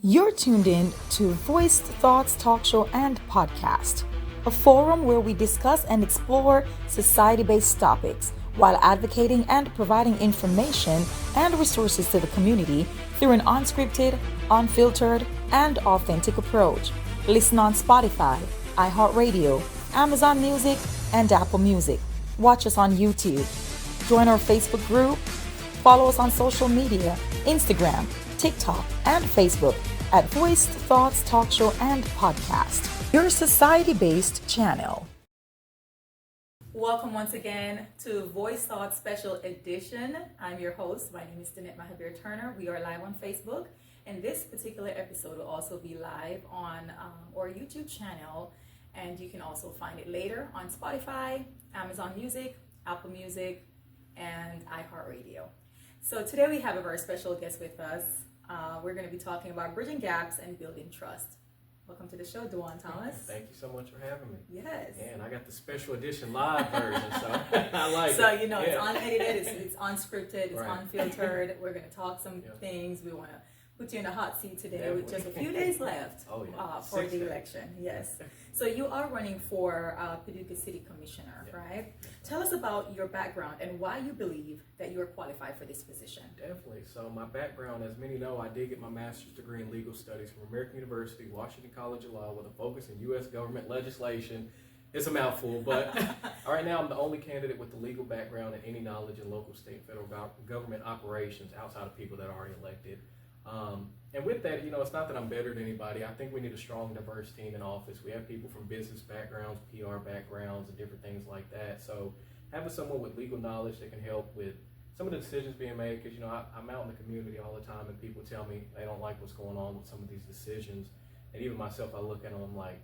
You're tuned in to Voiced Thoughts Talk Show and Podcast, a forum where we discuss and explore society-based topics while advocating and providing information and resources to the community through an unscripted, unfiltered, and authentic approach. Listen on Spotify, iHeartRadio, Amazon Music, and Apple Music. Watch us on YouTube. Join our Facebook group. Follow us on social media, Instagram, TikTok, and Facebook at Voiced Thoughts Talk Show and Podcast, your society-based channel. Welcome once again to Voice Thoughts Special Edition. I'm your host. My name is Danette Mahabeer-Turner. We are live on Facebook, and this particular episode will also be live on our YouTube channel, and you can also find it later on Spotify, Amazon Music, Apple Music, and iHeartRadio. So today we have a very special guest with us. We're going to be talking about bridging gaps and building trust. Welcome to the show, Dujuan Thomas. Thank you so much for having me. Yes. And I got the special edition live version, so I like it. So, you know, it's unedited, it's unscripted, it's right. Unfiltered. We're going to talk some things. We want to put you in the hot seat today with just a few days left for the election. Yes. So you are running for Paducah City Commissioner, right? Tell us about your background and why you believe that you are qualified for this position. Definitely. So my background, as many know, I did get my master's degree in legal studies from American University, Washington College of Law, with a focus in U.S. government legislation. It's a mouthful, but right now I'm the only candidate with the legal background and any knowledge in local, state, and federal government operations outside of people that are already elected. And with that, you know, it's not that I'm better than anybody. I think we need a strong, diverse team in office. We have people from business backgrounds, PR backgrounds, and different things like that. So having someone with legal knowledge that can help with some of the decisions being made, because, you know, I'm out in the community all the time, and people tell me they don't like what's going on with some of these decisions. And even myself, I look at them, I'm like,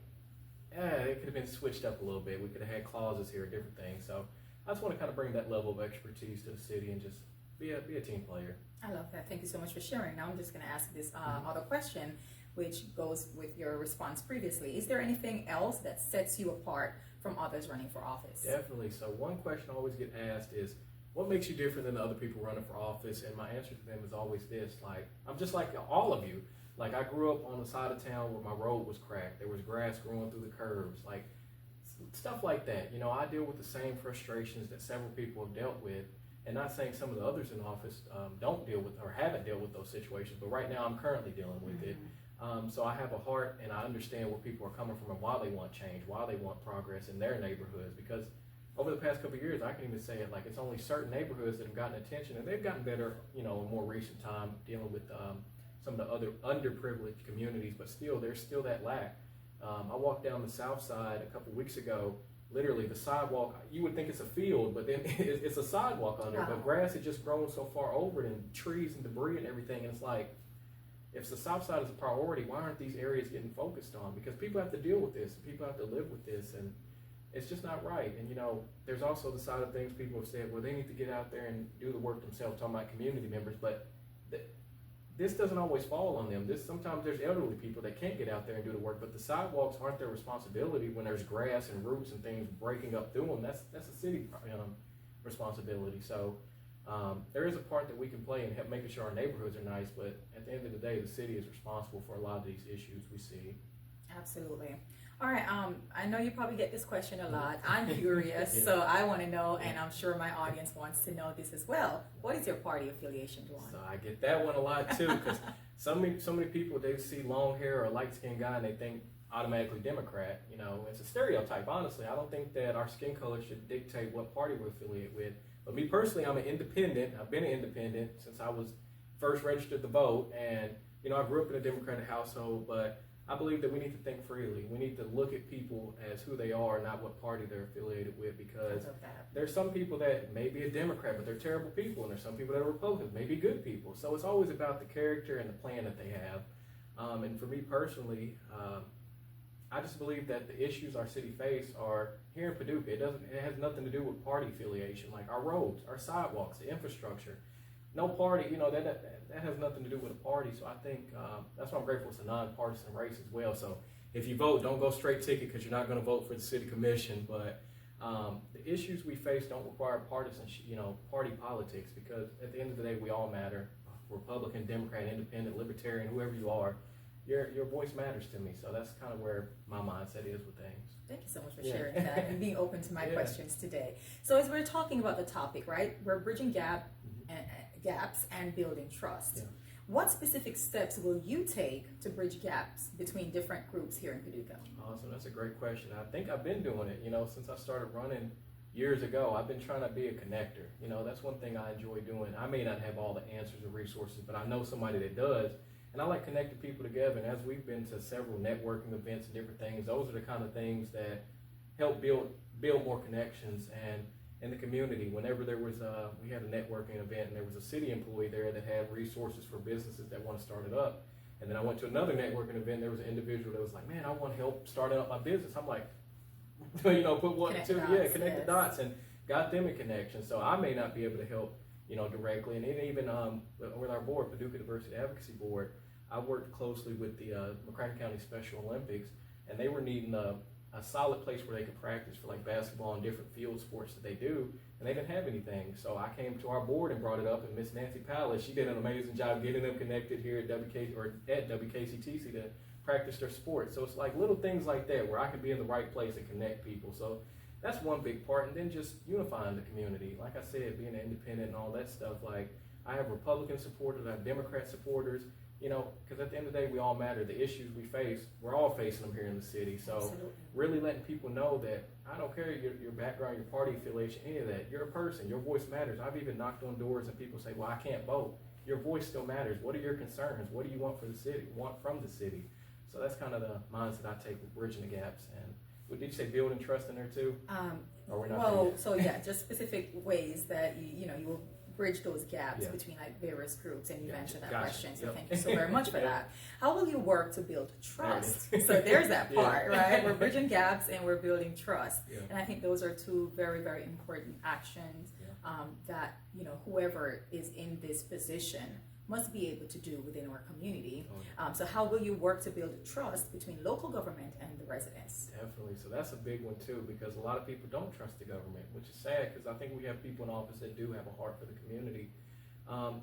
it could have been switched up a little bit. We could have had clauses here, different things. So I just want to kind of bring that level of expertise to the city and just be a team player. I love that. Thank you so much for sharing. Now I'm just going to ask this other question, which goes with your response previously. Is there anything else that sets you apart from others running for office? Definitely. So one question I always get asked is, what makes you different than the other people running for office? And my answer to them is always this, like, I'm just like all of you. Like, I grew up on the side of town where my road was cracked. There was grass growing through the curbs, like stuff like that. You know, I deal with the same frustrations that several people have dealt with. And not saying some of the others in office don't deal with or haven't dealt with those situations, but right now I'm currently dealing with it. So I have a heart and I understand where people are coming from and why they want change, why they want progress in their neighborhoods. Because over the past couple of years, I can even say it, like, it's only certain neighborhoods that have gotten attention, and they've gotten better, you know, in more recent time dealing with some of the other underprivileged communities, but still, there's still that lack. I walked down the south side a couple weeks ago. Literally, the sidewalk, you would think it's a field, but then it's a sidewalk under it. But grass had just grown so far over it, and trees and debris and everything. And it's like, if the south side is a priority, why aren't these areas getting focused on? Because people have to deal with this. People have to live with this. And it's just not right. And, you know, there's also the side of things people have said, well, they need to get out there and do the work themselves, talking about community members. But this doesn't always fall on them. Sometimes there's elderly people that can't get out there and do the work, but the sidewalks aren't their responsibility when there's grass and roots and things breaking up through them. That's a city responsibility. So there is a part that we can play in making sure our neighborhoods are nice, but at the end of the day, the city is responsible for a lot of these issues we see. Absolutely. All right. I know you probably get this question a lot. I'm curious, so I want to know, and I'm sure my audience wants to know this as well. What is your party affiliation, Dujuan? So I get that one a lot too, because so many people, they see long hair or a light-skinned guy and they think automatically Democrat. You know, it's a stereotype. Honestly, I don't think that our skin color should dictate what party we're affiliated with. But me personally, I'm an independent. I've been an independent since I was first registered to vote, and you know, I grew up in a Democratic household, but I believe that we need to think freely. We need to look at people as who they are, not what party they're affiliated with, because there's some people that may be a Democrat, but they're terrible people, and there's some people that are Republicans, maybe good people. So it's always about the character and the plan that they have. And for me personally, I just believe that the issues our city face are here in Paducah. It has nothing to do with party affiliation, like our roads, our sidewalks, the infrastructure. No party, you know, that has nothing to do with a party. So I think that's why I'm grateful it's a nonpartisan race as well. So if you vote, don't go straight ticket because you're not going to vote for the city commission. But the issues we face don't require partisan, party politics, because at the end of the day, we all matter. Republican, Democrat, Independent, Libertarian, whoever you are. your voice matters to me. So that's kind of where my mindset is with things. Thank you so much for sharing that and being open to my questions today. So as we're talking about the topic, right, we're bridging gaps and building trust. Yeah. What specific steps will you take to bridge gaps between different groups here in Paducah? Awesome, that's a great question. I think I've been doing it, since I started running years ago. I've been trying to be a connector. That's one thing I enjoy doing. I may not have all the answers or resources, but I know somebody that does. And I like connecting people together. And as we've been to several networking events and different things, those are the kind of things that help build more connections. And in the community, whenever there was we had a networking event and there was a city employee there that had resources for businesses that want to start it up. And then I went to another networking event. There was an individual that was like, man, I want help starting up my business. I'm like, put one, two, connect the dots and got them in connection. So I may not be able to help, directly. And even with our board, Paducah Diversity Advocacy Board, I worked closely with the McCracken County Special Olympics, and they were needing a solid place where they could practice for like basketball and different field sports that they do, and they didn't have anything. So I came to our board and brought it up, and Miss Nancy Palace, she did an amazing job getting them connected here at WKCTC to practice their sport. So it's like little things like that where I can be in the right place and connect people. So that's one big part. And then just unifying the community. Like I said, being independent and all that stuff. Like I have Republican supporters, I have Democrat supporters, because at the end of the day, we all matter. The issues we face, we're all facing them here in the city. So Absolutely. Really letting people know that I don't care your background, your party affiliation, any of that. You're a person. Your voice matters. I've even knocked on doors and people say, well, I can't vote. Your voice still matters. What are your concerns? What do you want from the city? So that's kind of the mindset I take with bridging the gaps. And did you say building trust in there too? Or we're not just specific ways that you will bridge those gaps between like various groups, and you answered that question. So thank you so very much for that. How will you work to build trust? So there's that part, right? We're bridging gaps and we're building trust, and I think those are two very, very important actions that whoever is in this position must be able to do within our community. So how will you work to build trust between local government and the residents? Definitely. So that's a big one too, because a lot of people don't trust the government, which is sad because I think we have people in office that do have a heart for the community.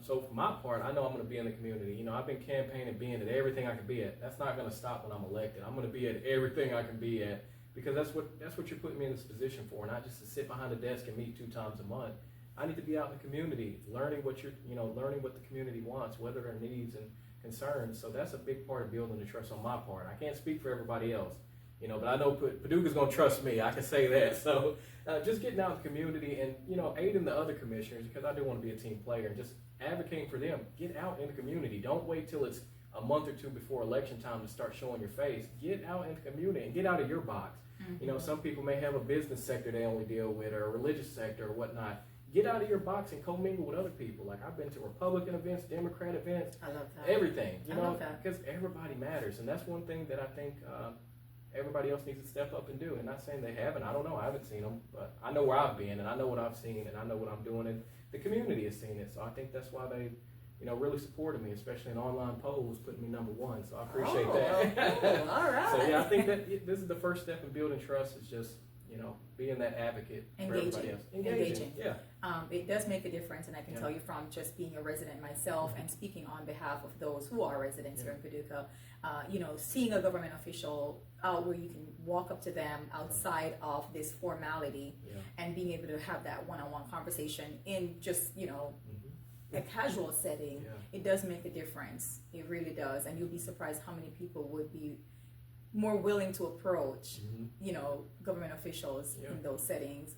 So for my part, I know I'm going to be in the community. I've been campaigning being at everything I can be at. That's not going to stop when I'm elected. I'm going to be at everything I can be at, because that's what you're putting me in this position for, not just to sit behind a desk and meet 2 times a month. I need to be out in the community, learning what the community wants, what are their needs and concerns. So that's a big part of building the trust on my part. I can't speak for everybody else, but I know Paducah's going to trust me. I can say that. So just getting out in the community and, aiding the other commissioners, because I do want to be a team player, and just advocating for them. Get out in the community. Don't wait till it's a month or two before election time to start showing your face. Get out in the community and get out of your box. Mm-hmm. Some people may have a business sector they only deal with, or a religious sector or whatnot. Get out of your box and commingle with other people. Like I've been to Republican events, Democrat events, I love that. Everything, because everybody matters. And that's one thing that I think everybody else needs to step up and do. And not saying they haven't. I don't know. I haven't seen them, but I know where I've been, and I know what I've seen, and I know what I'm doing, and the community has seen it. So I think that's why they, really supported me, especially in online polls, putting me number 1. So I appreciate that. Cool. All right. So I think that this is the first step in building trust. Is just being that advocate for everybody else. Engaging. Yeah. It does make a difference, and I can tell you from just being a resident myself and speaking on behalf of those who are residents here in Paducah, seeing a government official where you can walk up to them outside of this formality and being able to have that one-on-one conversation in just, a casual setting, it does make a difference. It really does. And you'll be surprised how many people would be more willing to approach, government officials in those settings.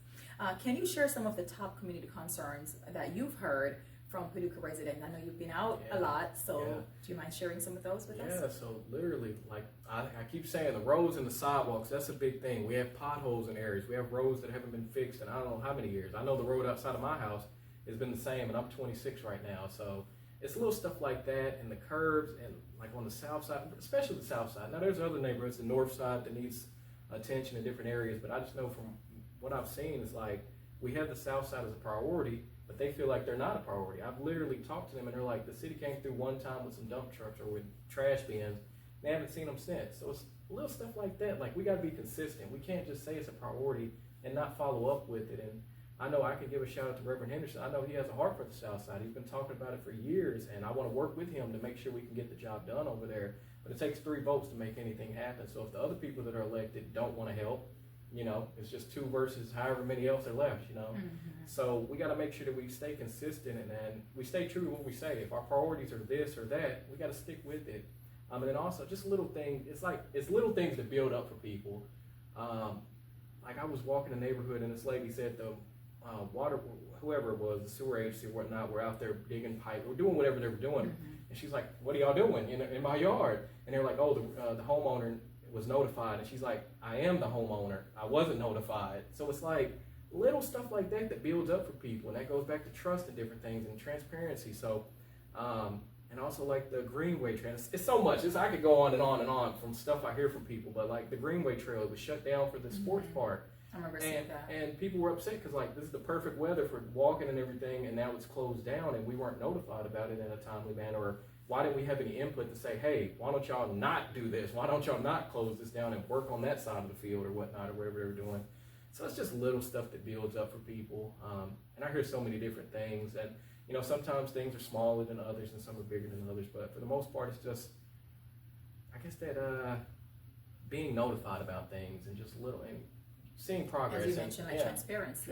Can you share some of the top community concerns that you've heard from Paducah residents? I know you've been out a lot, so do you mind sharing some of those with us? Yeah, so literally, like I keep saying, the roads and the sidewalks, that's a big thing. We have potholes in areas. We have roads that haven't been fixed in I don't know how many years. I know the road outside of my house has been the same, and I'm 26 right now, so it's little stuff like that, and the curbs, and like on the south side, especially the south side. Now there's other neighborhoods, the north side, that needs attention in different areas, but I just know from what I've seen is like we have the south side as a priority, but they feel like they're not a priority. I've literally talked to them, and they're like, the city came through one time with some dump trucks or with trash bins. They haven't seen them since. So it's little stuff like that. Like we got to be consistent. We can't just say it's a priority and not follow up with it. And I know I can give a shout out to Reverend Henderson. I know he has a heart for the South Side. He's been talking about it for years, and I want to work with him to make sure we can get the job done over there. but it takes 3 votes to make anything happen. So if the other people that are elected don't want to help, it's just 2 versus however many else are left, So we got to make sure that we stay consistent and we stay true to what we say. If our priorities are this or that, we got to stick with it. And then also just little things. It's little things that build up for people. Like I was walking the neighborhood and this lady said the water, whoever it was, the sewer agency or whatnot, were out there digging pipe or doing whatever they were doing. And she's like, "What are y'all doing in my yard?" And they're like, "Oh, the homeowner was notified." And she's like, "I am the homeowner. I wasn't notified." So it's like little stuff like that builds up for people, and that goes back to trust and different things and transparency. So, and also like the Greenway Trail. It's so much. I could go on and on and on from stuff I hear from people, but like the Greenway Trail, it was shut down for the sports park. I remember seeing that. And people were upset because like this is the perfect weather for walking and everything, and now it's closed down, and we weren't notified about it in a timely manner. Or why didn't we have any input to say, hey, why don't y'all not do this? Why don't y'all not close this down and work on that side of the field or whatnot or whatever they were doing? So it's just little stuff that builds up for people. And I hear so many different things, and sometimes things are smaller than others and some are bigger than others, but for the most part, it's just, I guess that being notified about things and just little, and seeing progress. As you mentioned, like transparency,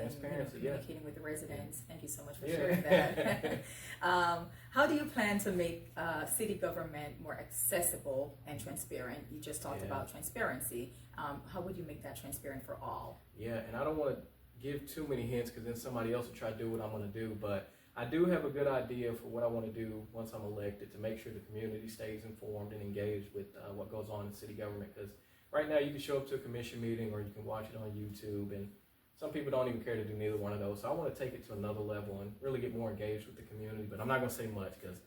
communicating with the residents. Thank you so much for sharing that. How do you plan to make city government more accessible and transparent? You just talked about transparency. How would you make that transparent for all? Yeah, and I don't want to give too many hints because then somebody else will try to do what I'm going to do, but I do have a good idea for what I want to do once I'm elected to make sure the community stays informed and engaged with what goes on in city government, because right now you can show up to a commission meeting or you can watch it on YouTube, and some people don't even care to do neither one of those. So I want to take it to another level and really get more engaged with the community, but I'm not going to say much because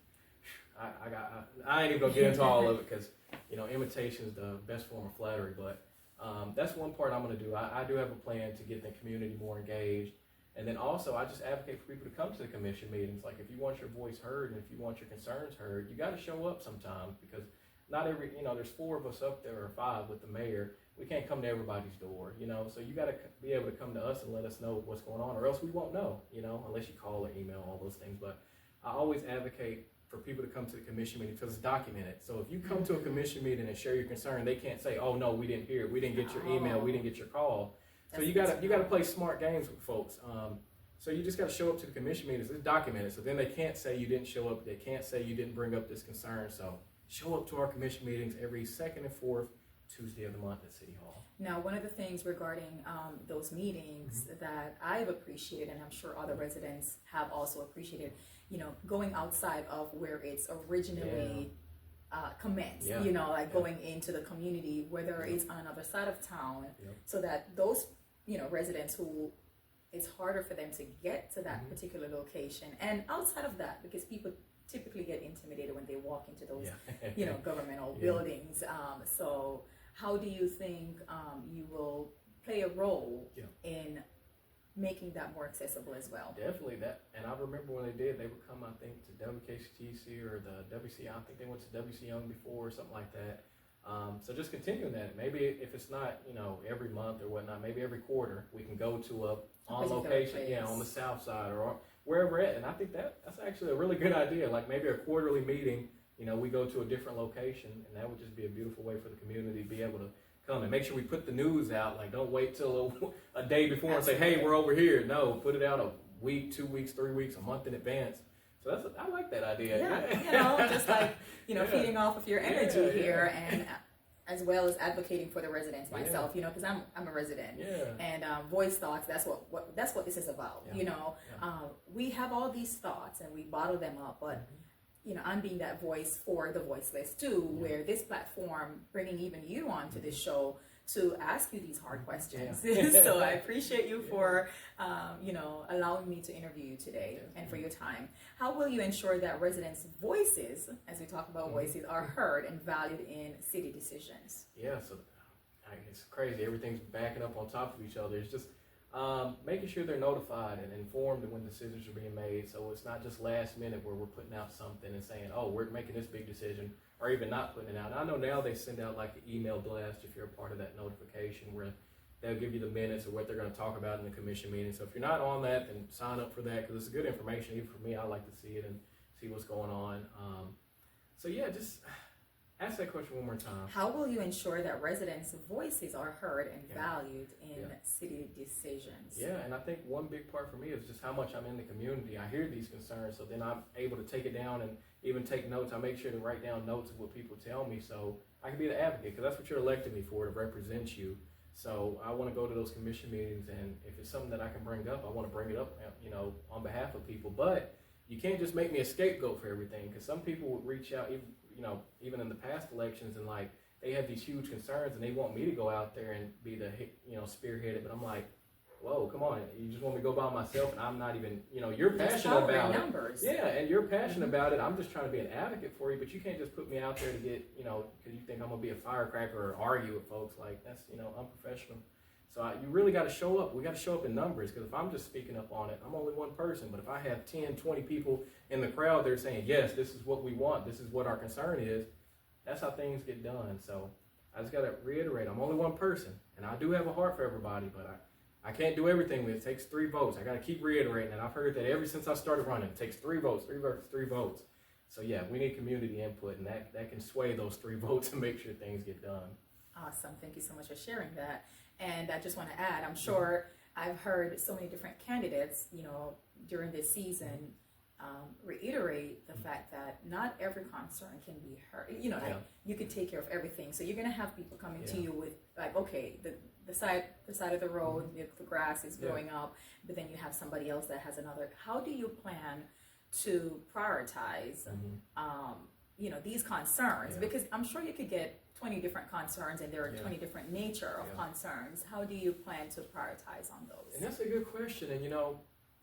I ain't even going to get into all of it because, imitation is the best form of flattery, but that's one part I'm going to do. I do have a plan to get the community more engaged. And then also, I just advocate for people to come to the commission meetings. Like, if you want your voice heard and if you want your concerns heard, you got to show up sometimes, because not every, there's 4 of us up there or 5 with the mayor. We can't come to everybody's door, so you got to be able to come to us and let us know what's going on, or else we won't know, unless you call or email, all those things. But I always advocate for people to come to the commission meeting because it's documented. So if you come to a commission meeting and share your concern, they can't say, "Oh no, we didn't hear it. We didn't get your email. We didn't get your call." So you gotta play smart games with folks. So you just gotta show up to the commission meetings. It's documented. So then they can't say you didn't show up. They can't say you didn't bring up this concern. So show up to our commission meetings every 2nd and 4th Tuesday of the month at City Hall. Now, one of the things regarding those meetings that I've appreciated, and I'm sure other residents have also appreciated, going outside of where it's originally commenced, going into the community, whether it's on another side of town, so that those, residents who it's harder for them to get to that particular location, and outside of that, because people typically get intimidated when they walk into those, governmental buildings. So how do you think you will play a role in making that more accessible as well? Definitely that. And I remember when they would come, I think, to WKCTC or the WC. I think they went to WC Young before or something like that. So just continuing that. Maybe if it's not, every month or whatnot, maybe every quarter we can go to a on location, on the south side or wherever at. And I think that's actually a really good idea. Like maybe a quarterly meeting, we go to a different location, and that would just be a beautiful way for the community to be able to come and make sure we put the news out. Like, don't wait till a day before and say, "Hey, we're over here." No, put it out a week, 2 weeks, 3 weeks, a month in advance. So I like that idea. Yeah, just like feeding off of your energy here, and as well as advocating for the residents myself. Because I'm a resident, and voice thoughts. That's what this is about. We have all these thoughts and we bottle them up, but. I'm being that voice for the voiceless too, where this platform, bringing even you onto this show to ask you these hard questions. So I appreciate you for, allowing me to interview you today and for your time. How will you ensure that residents' voices, as we talk about voices, are heard and valued in city decisions? Yeah, so it's crazy. Everything's backing up on top of each other. It's just making sure they're notified and informed when decisions are being made, so it's not just last minute where we're putting out something and saying, "Oh, we're making this big decision," or even not putting it out. And I know now they send out like an email blast if you're a part of that notification, where they'll give you the minutes of what they're going to talk about in the commission meeting. So if you're not on that, then sign up for that, because it's good information. Even for me, I like to see it and see what's going on. So yeah, just Ask that question one more time. How will you ensure that residents' voices are heard and valued in city decisions? Yeah, and I think one big part for me is just how much I'm in the community. I hear these concerns, so then I'm able to take it down and even take notes. I make sure to write down notes of what people tell me so I can be the advocate, because that's what you're electing me for, to represent you. So I want to go to those commission meetings, and if it's something that I can bring up, I want to bring it up, on behalf of people. But you can't just make me a scapegoat for everything, because some people would reach out, even in the past elections, and like they have these huge concerns, and they want me to go out there and be the spearheaded. But I'm like, whoa, come on! You just want me to go by myself, and I'm not even, you're passionate about numbers. Yeah, and you're passionate about it. I'm just trying to be an advocate for you, but you can't just put me out there to get, because you think I'm gonna be a firecracker or argue with folks. Like that's, unprofessional. So you really got to show up. We got to show up in numbers, because if I'm just speaking up on it, I'm only one person. But if I have 10, 20 people in the crowd, they're saying, yes, this is what we want. This is what our concern is. That's how things get done. So I just got to reiterate, I'm only one person. And I do have a heart for everybody, but I can't do everything with it. It takes 3 votes. I got to keep reiterating. And I've heard that ever since I started running. It takes 3 votes, 3 votes, 3 votes. So yeah, we need community input, and that can sway those 3 votes and make sure things get done. Awesome. Thank you so much for sharing that. And I just want to add, I'm sure I've heard so many different candidates, during this season, reiterate the fact that not every concern can be heard. You could take care of everything. So you're going to have people coming to you with like, okay, the side of the road, the grass is growing up, but then you have somebody else that has another. How do you plan to prioritize, these concerns? Because I'm sure you could get 20 different concerns, and there are 20 different nature of concerns. How do you plan to prioritize on those? And that's a good question. And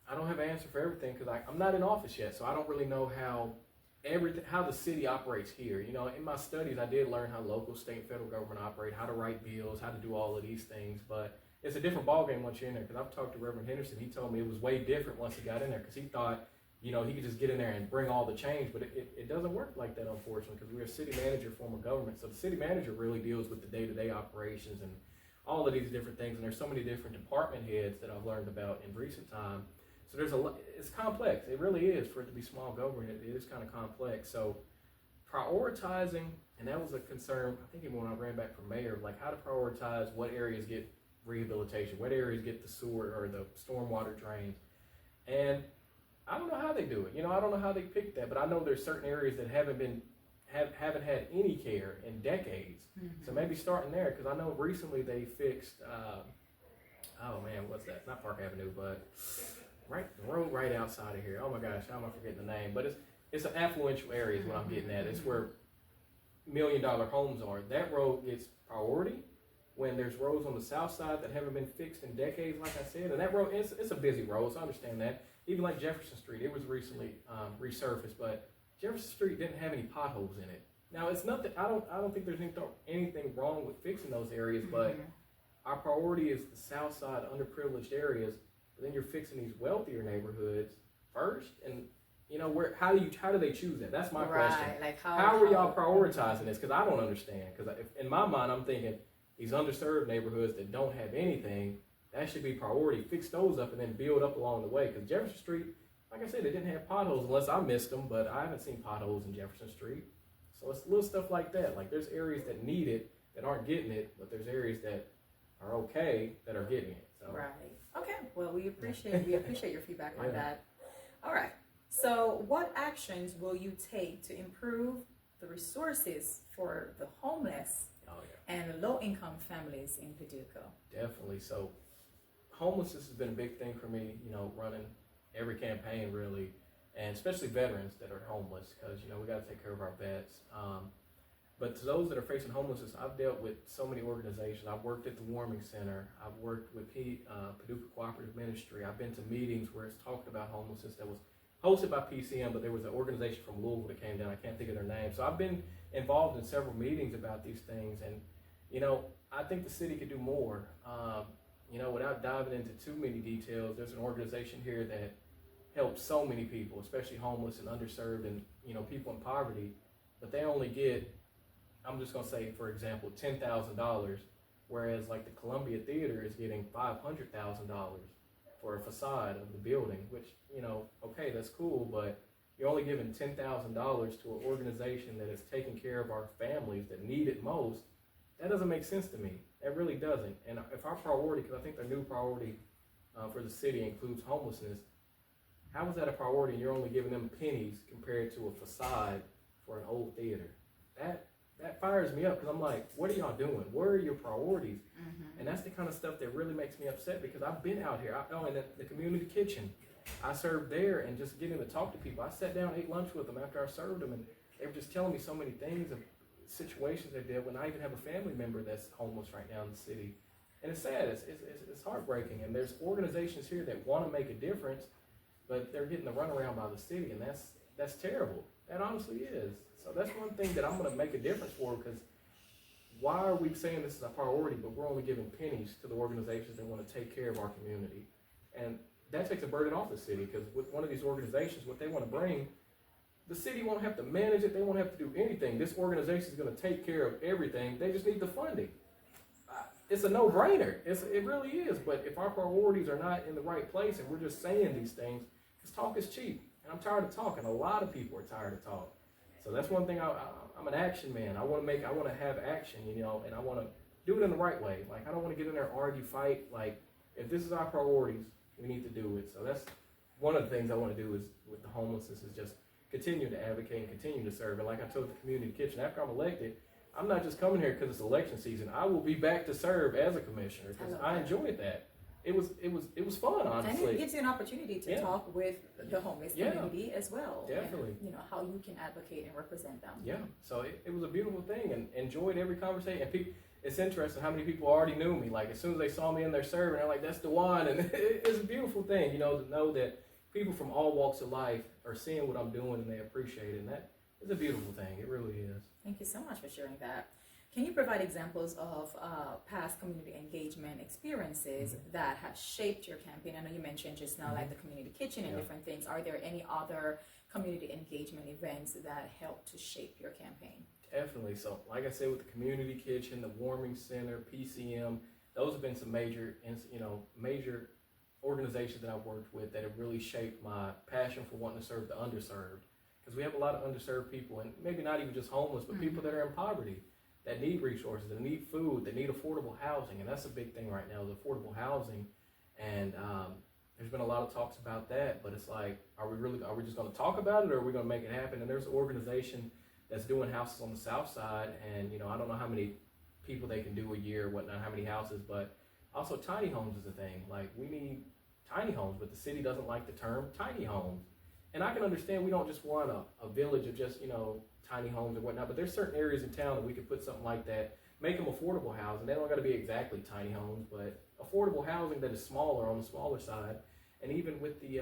I don't have an answer for everything, because I'm not in office yet, so I don't really know how the city operates here. In my studies, I did learn how local, state, and federal government operate, how to write bills, how to do all of these things. But it's a different ballgame once you're in there. Because I've talked to Reverend Henderson. He told me it was way different once he got in there, because he thought, he could just get in there and bring all the change, but it doesn't work like that, unfortunately, because we're a city manager form of government. So the city manager really deals with the day-to-day operations and all of these different things. And there's so many different department heads that I've learned about in recent time. So there's it's complex. It really is. For it to be small government, it is kind of complex. So prioritizing, and that was a concern, I think even when I ran back for mayor, like how to prioritize what areas get rehabilitation, what areas get the sewer or the stormwater drains. And I don't know how they do it. I don't know how they pick that, but I know there's certain areas that haven't had any care in decades. So maybe starting there, because I know recently they fixed, what's that? Not Park Avenue, but the road right outside of here. Oh my gosh, how am I forgetting the name? But it's an affluential area is what I'm getting at. It's where $1 million homes are. That road gets priority when there's roads on the south side that haven't been fixed in decades, like I said. And that road, it's a busy road, so I understand that. Even like Jefferson Street, it was recently resurfaced, but Jefferson Street didn't have any potholes in it. Now it's nothing. I don't think there's anything wrong with fixing those areas, but our priority is the south side, underprivileged areas. But then you're fixing these wealthier neighborhoods first, and how do they choose that? That's my question. Like how are y'all prioritizing this? Because I don't understand. Because in my mind, I'm thinking these underserved neighborhoods that don't have anything, that should be priority. Fix those up and then build up along the way. Because Jefferson Street, like I said, it didn't have potholes unless I missed them, but I haven't seen potholes in Jefferson Street. So it's little stuff like that. Like there's areas that need it that aren't getting it, but there's areas that are okay that are getting it. So. Right. Okay. Well, we appreciate your feedback on that. All right. So what actions will you take to improve the resources for the homeless and low-income families in Paducah? Definitely. So homelessness has been a big thing for me, running every campaign really, and especially veterans that are homeless, because, we got to take care of our vets. But to those that are facing homelessness, I've dealt with so many organizations. I've worked at the Warming Center. I've worked with Paducah Cooperative Ministry. I've been to meetings where it's talked about homelessness that was hosted by PCM, but there was an organization from Louisville that came down. I can't think of their name. So I've been involved in several meetings about these things, and I think the city could do more. Without diving into too many details, there's an organization here that helps so many people, especially homeless and underserved and people in poverty, but they only get, I'm just going to say, for example, $10,000, whereas like the Columbia Theater is getting $500,000 for a facade of the building, which, okay, that's cool, but you're only giving $10,000 to an organization that is taking care of our families that need it most. That doesn't make sense to me. It really doesn't. And if our priority, because I think their new priority for the city includes homelessness, how is that a priority and you're only giving them pennies compared to a facade for an old theater? That fires me up, because I'm like, what are y'all doing? Where are your priorities? Mm-hmm. And that's the kind of stuff that really makes me upset, because I've been out here. In the community kitchen, I served there, and just getting to talk to people. I sat down, ate lunch with them after I served them, and they were just telling me so many things of situations they did when I even have a family member that's homeless right now in the city. And it's sad. It's heartbreaking. And there's organizations here that want to make a difference, but they're getting the runaround by the city, and that's terrible. That honestly is. So that's one thing that I'm going to make a difference for, because why are we saying this is a priority, but we're only giving pennies to the organizations that want to take care of our community? And that takes a burden off the city, because with one of these organizations, what they want to bring, the city won't have to manage it. They won't have to do anything. This organization is going to take care of everything. They just need the funding. It's a no-brainer. It really is. But if our priorities are not in the right place and we're just saying these things, because talk is cheap. And I'm tired of talking. A lot of people are tired of talk. So that's one thing. I'm an action man. I want to have action, and I want to do it in the right way. Like, I don't want to get in there, argue, fight. Like, if this is our priorities, we need to do it. So that's one of the things I want to do is with the homelessness, is just continue to advocate and continue to serve. And like I told the community kitchen, after I'm elected, I'm not just coming here because it's election season. I will be back to serve as a commissioner, because I enjoyed that. It was fun, honestly. And it gives you an opportunity to talk with the homeless community as well. Definitely. And, how you can advocate and represent them. Yeah. So it was a beautiful thing, and enjoyed every conversation. And it's interesting how many people already knew me. Like, as soon as they saw me in there serving, they're like, "That's Dujuan," and it's a beautiful thing, to know that people from all walks of life are seeing what I'm doing and they appreciate it. And that is a beautiful thing. It really is. Thank you so much for sharing that. Can you provide examples of past community engagement experiences that have shaped your campaign? I know you mentioned just now, like the community kitchen and different things. Are there any other community engagement events that helped to shape your campaign? Definitely. So, like I said, with the community kitchen, the warming center, PCM, those have been some major organizations that I've worked with that have really shaped my passion for wanting to serve the underserved. Because we have a lot of underserved people, and maybe not even just homeless, but people that are in poverty, that need resources, that need food, that need affordable housing. And that's a big thing right now, is affordable housing. And there's been a lot of talks about that, but it's like, are we just going to talk about it, or are we going to make it happen? And there's an organization that's doing houses on the south side, and I don't know how many people they can do a year, whatnot, how many houses, but also tiny homes is a thing. Like, we need tiny homes, but the city doesn't like the term tiny homes. And I can understand we don't just want a village of just, tiny homes and whatnot, but there's certain areas in town that we could put something like that, make them affordable housing. They don't got to be exactly tiny homes, but affordable housing that is smaller, on the smaller side. And even with the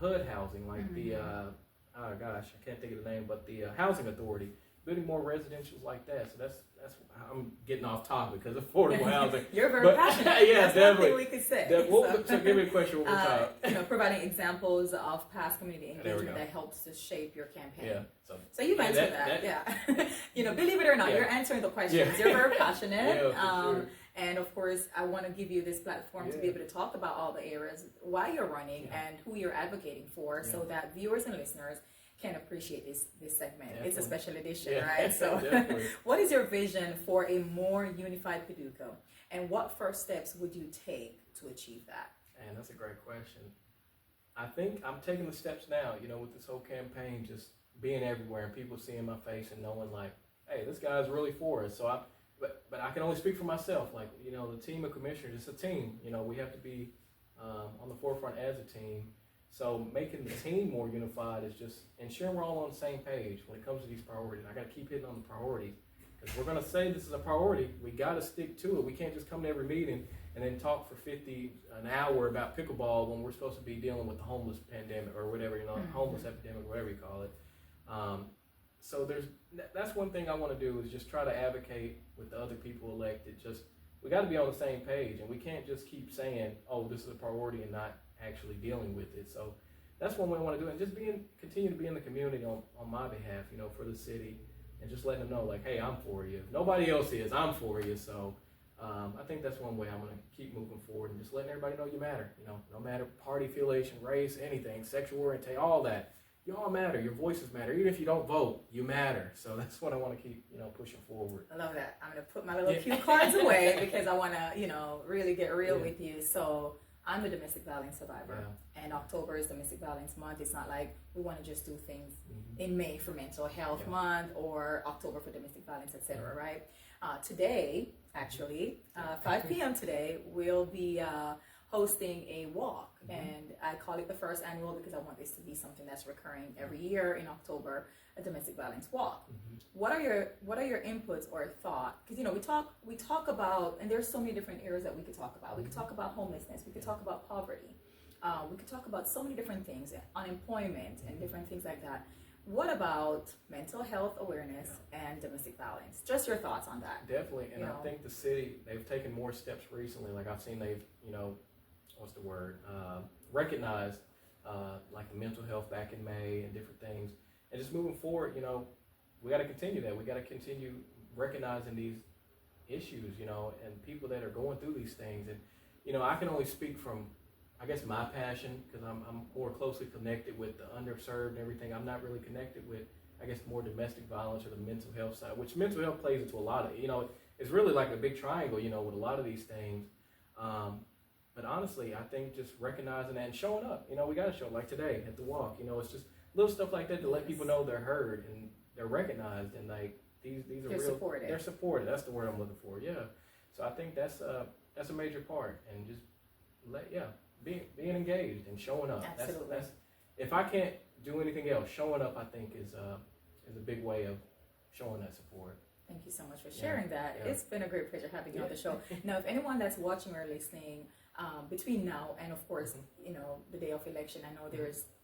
HUD housing, like the, I can't think of the name, but the housing authority, building more residentials like that. So that's I'm getting off topic, because affordable housing. You're very passionate. Yeah, that's definitely. One thing we could say. So give me a question one more time. Providing examples of past community engagement that helps to shape your campaign. Yeah. So you've answered that. Believe it or not, you're answering the questions. Yeah. You're very passionate. Sure. And of course, I want to give you this platform to be able to talk about all the areas why you're running and who you're advocating for, so that viewers and listeners can appreciate this segment. Definitely. It's a special edition, right? So what is your vision for a more unified Paducah, and what first steps would you take to achieve that? And that's a great question. I think I'm taking the steps now, with this whole campaign, just being everywhere and people seeing my face and knowing, like, hey, this guy's really for us. So but I can only speak for myself. Like, the team of commissioners, it's a team. We have to be on the forefront as a team. So making the team more unified is just ensuring we're all on the same page when it comes to these priorities. I got to keep hitting on the priorities, because we're going to say this is a priority. We got to stick to it. We can't just come to every meeting and then talk for an hour about pickleball when we're supposed to be dealing with the homeless pandemic or whatever, homeless epidemic, whatever you call it. So that's one thing I want to do, is just try to advocate with the other people elected. We got to be on the same page, and we can't just keep saying, oh, this is a priority, and not actually dealing with it. So that's one way I want to do it. And just continue to be in the community on my behalf, for the city, and just letting them know, like, hey, I'm for you. If nobody else is, I'm for you. So I think that's one way I'm going to keep moving forward, and just letting everybody know you matter. No matter party affiliation, race, anything, sexual orientation, all that. y'all matter. Your voices matter. Even if you don't vote, you matter. So that's what I want to keep, pushing forward. I love that. I'm going to put my little cue cards away because I want to, really get real with you. So I'm a domestic violence survivor, and October is Domestic Violence Month. It's not like we want to just do things in May for Mental Health Month or October for domestic violence, etc. Right? Today, actually, 5 p.m. today, we'll be hosting a walk, and I call it the first annual because I want this to be something that's recurring every year in October, a domestic violence walk. What are your inputs or thoughts? Because we talk about, and there's so many different areas that we could talk about. We could talk about homelessness. We could talk about poverty. We could talk about so many different things, unemployment and different things like that. What about mental health awareness and domestic violence? Just your thoughts on that. Definitely, and I think the city, they've taken more steps recently. Like I've seen they've, recognized like the mental health back in May and different things. And just moving forward, we got to continue that. We got to continue recognizing these issues, and people that are going through these things. And, I can only speak from, I guess, my passion, because I'm more closely connected with the underserved and everything. I'm not really connected with, I guess, more domestic violence or the mental health side, which mental health plays into a lot of, it's really like a big triangle, with a lot of these things. But honestly, I think just recognizing that and showing up, we got to show, like today at the walk, it's just little stuff like that to let people know they're heard and they're recognized, and like these are they're real. Supported. They're supported. That's the word I'm looking for. Yeah. So I think that's a major part, and just being engaged and showing up. Absolutely. That's if I can't do anything else, showing up I think is a big way of showing that support. Thank you so much for sharing that. Yeah. It's been a great pleasure having you on the show. Now, if anyone that's watching or listening between now and, of course, the day of election, I know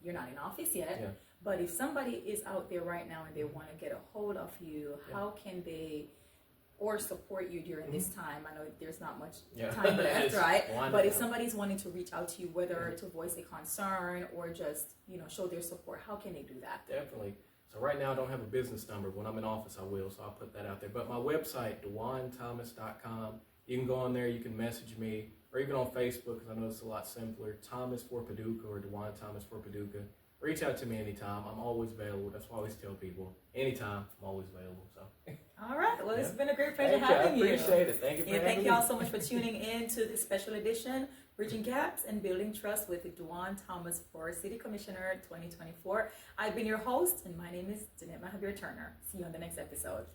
you're not in office yet, but if somebody is out there right now and they want to get a hold of you, how can they or support you during this time? I know there's not much time left, right? But if somebody's wanting to reach out to you, whether to voice a concern or just, show their support, how can they do that? Definitely. So right now I don't have a business number. When I'm in office, I will, so I'll put that out there. But my website, DujuanThomas.com, you can go on there, you can message me, or even on Facebook, because I know it's a lot simpler, Thomas for Paducah or Dujuan Thomas for Paducah. Reach out to me anytime. I'm always available. That's why I always tell people, anytime, I'm always available. So. All right. Well, it's been a great pleasure having you. I appreciate it. Thank you for having me. Thank you all so much for tuning in to this special edition, Bridging Gaps and Building Trust with Dujuan Thomas for City Commissioner 2024. I've been your host, and my name is Danette Mahabeer-Turner. See you on the next episode.